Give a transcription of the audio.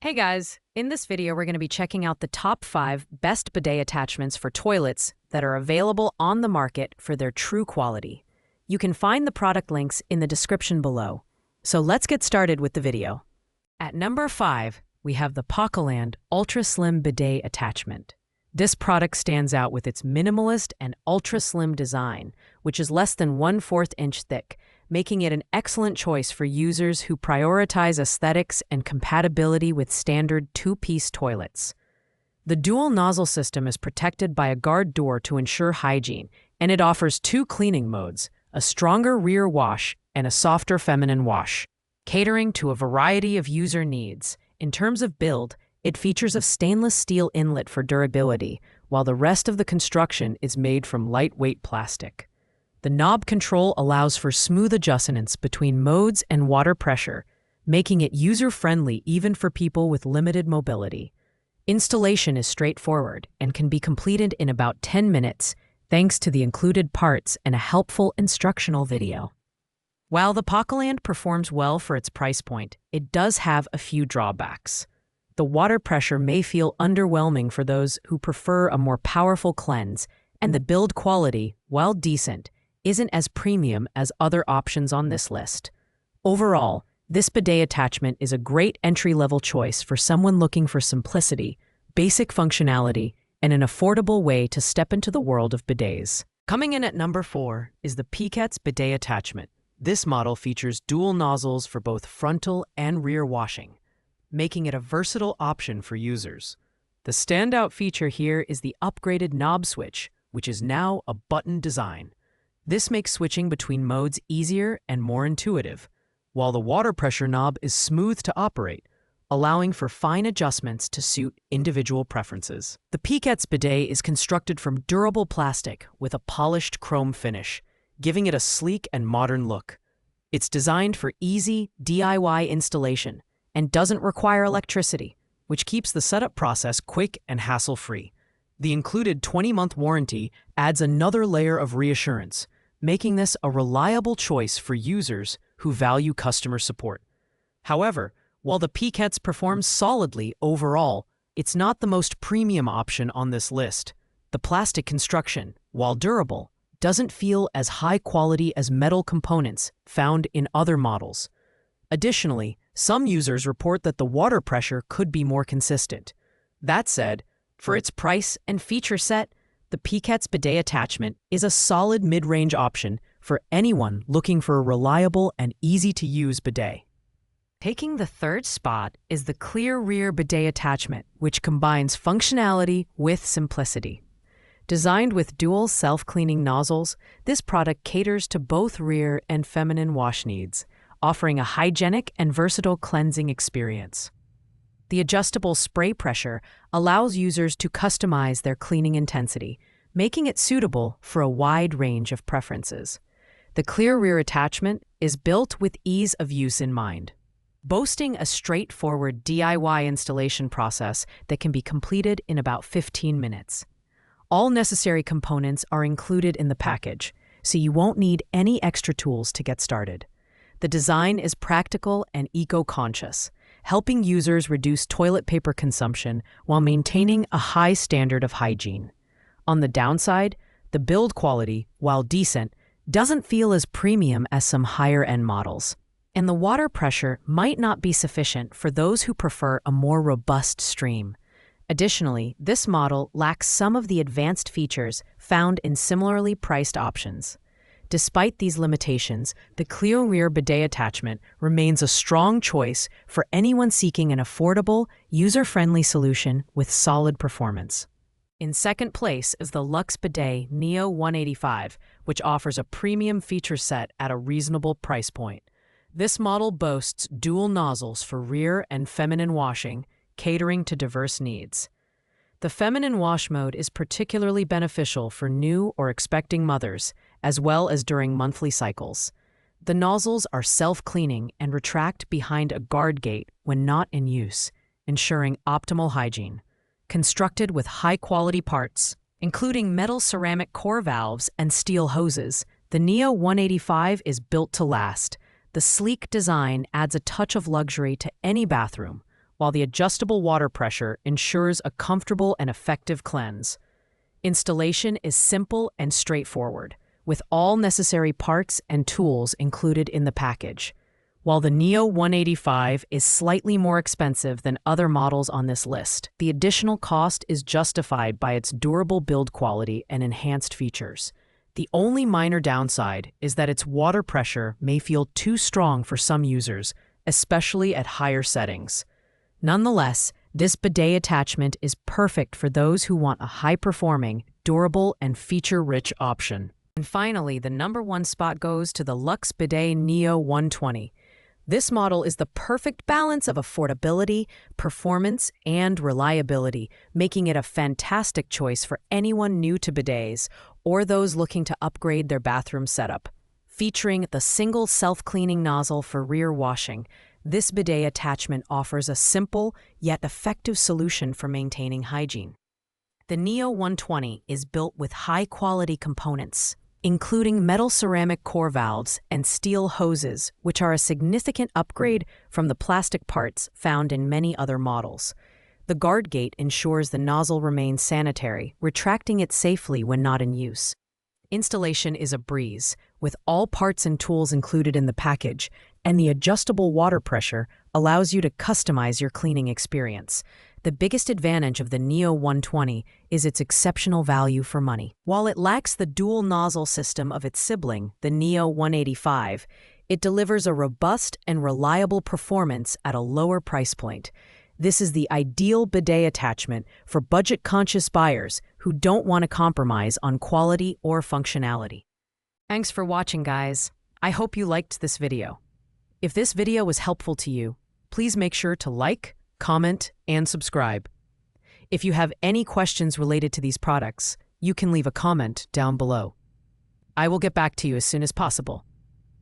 Hey guys, in this video we're going to be checking out the top 5 best bidet attachments for toilets that are available on the market for their true quality. You can find the product links in the description below. So let's get started with the video. At number 5, we have the Pikets Ultra Slim Bidet Attachment. This product stands out with its minimalist and ultra-slim design, which is less than 1/4 inch thick, making it an excellent choice for users who prioritize aesthetics and compatibility with standard two-piece toilets. The dual nozzle system is protected by a guard door to ensure hygiene, and it offers 2 cleaning modes, a stronger rear wash and a softer feminine wash, catering to a variety of user needs. In terms of build, it features a stainless steel inlet for durability, while the rest of the construction is made from lightweight plastic. The knob control allows for smooth adjustments between modes and water pressure, making it user-friendly even for people with limited mobility. Installation is straightforward and can be completed in about 10 minutes, thanks to the included parts and a helpful instructional video. While the Pikets performs well for its price point, it does have a few drawbacks. The water pressure may feel underwhelming for those who prefer a more powerful cleanse, and the build quality, while decent, isn't as premium as other options on this list. Overall, this bidet attachment is a great entry-level choice for someone looking for simplicity, basic functionality, and an affordable way to step into the world of bidets. Coming in at number 4 is the Pikets Bidet Attachment. This model features dual nozzles for both frontal and rear washing, making it a versatile option for users. The standout feature here is the upgraded knob switch, which is now a button design. This makes switching between modes easier and more intuitive, while the water pressure knob is smooth to operate, allowing for fine adjustments to suit individual preferences. The Pikets bidet is constructed from durable plastic with a polished chrome finish, giving it a sleek and modern look. It's designed for easy DIY installation and doesn't require electricity, which keeps the setup process quick and hassle-free. The included 20-month warranty adds another layer of reassurance, making this a reliable choice for users who value customer support. However, while the Pikets performs solidly overall, it's not the most premium option on this list. The plastic construction, while durable, doesn't feel as high quality as metal components found in other models. Additionally, some users report that the water pressure could be more consistent. That said, for its price and feature set, the Pikets bidet attachment is a solid mid-range option for anyone looking for a reliable and easy-to-use bidet. Taking the 3rd spot is the clear rear bidet attachment, which combines functionality with simplicity. Designed with dual self-cleaning nozzles, this product caters to both rear and feminine wash needs, offering a hygienic and versatile cleansing experience. The adjustable spray pressure allows users to customize their cleaning intensity, making it suitable for a wide range of preferences. The clear rear attachment is built with ease of use in mind, boasting a straightforward DIY installation process that can be completed in about 15 minutes. All necessary components are included in the package, so you won't need any extra tools to get started. The design is practical and eco-conscious, helping users reduce toilet paper consumption while maintaining a high standard of hygiene. On the downside, the build quality, while decent, doesn't feel as premium as some higher-end models, and the water pressure might not be sufficient for those who prefer a more robust stream. Additionally, this model lacks some of the advanced features found in similarly priced options. Despite these limitations, the clear rear bidet attachment remains a strong choice for anyone seeking an affordable, user-friendly solution with solid performance. In 2nd place is the Luxe Bidet Neo 185, which offers a premium feature set at a reasonable price point. This model boasts dual nozzles for rear and feminine washing, catering to diverse needs. The feminine wash mode is particularly beneficial for new or expecting mothers, as well as during monthly cycles. The nozzles are self-cleaning and retract behind a guard gate when not in use, ensuring optimal hygiene. Constructed with high-quality parts, including metal ceramic core valves and steel hoses, the Neo 185 is built to last. The sleek design adds a touch of luxury to any bathroom, while the adjustable water pressure ensures a comfortable and effective cleanse. Installation is simple and straightforward, with all necessary parts and tools included in the package. While the Neo 185 is slightly more expensive than other models on this list, the additional cost is justified by its durable build quality and enhanced features. The only minor downside is that its water pressure may feel too strong for some users, especially at higher settings. Nonetheless, this bidet attachment is perfect for those who want a high-performing, durable, and feature-rich option. And finally, the #1 spot goes to the Luxe Bidet Neo 120. This model is the perfect balance of affordability, performance, and reliability, making it a fantastic choice for anyone new to bidets or those looking to upgrade their bathroom setup. Featuring the single self-cleaning nozzle for rear washing, this bidet attachment offers a simple yet effective solution for maintaining hygiene. The Neo 120 is built with high-quality components, including metal ceramic core valves and steel hoses, which are a significant upgrade from the plastic parts found in many other models. The guard gate ensures the nozzle remains sanitary, retracting it safely when not in use. Installation is a breeze, with all parts and tools included in the package, and the adjustable water pressure allows you to customize your cleaning experience. The biggest advantage of the Neo 120 is its exceptional value for money. While it lacks the dual nozzle system of its sibling, the Neo 185, it delivers a robust and reliable performance at a lower price point. This is the ideal bidet attachment for budget-conscious buyers who don't want to compromise on quality or functionality. Thanks for watching, guys. I hope you liked this video. If this video was helpful to you, please make sure to like, comment, and subscribe. If you have any questions related to these products, you can leave a comment down below. I will get back to you as soon as possible.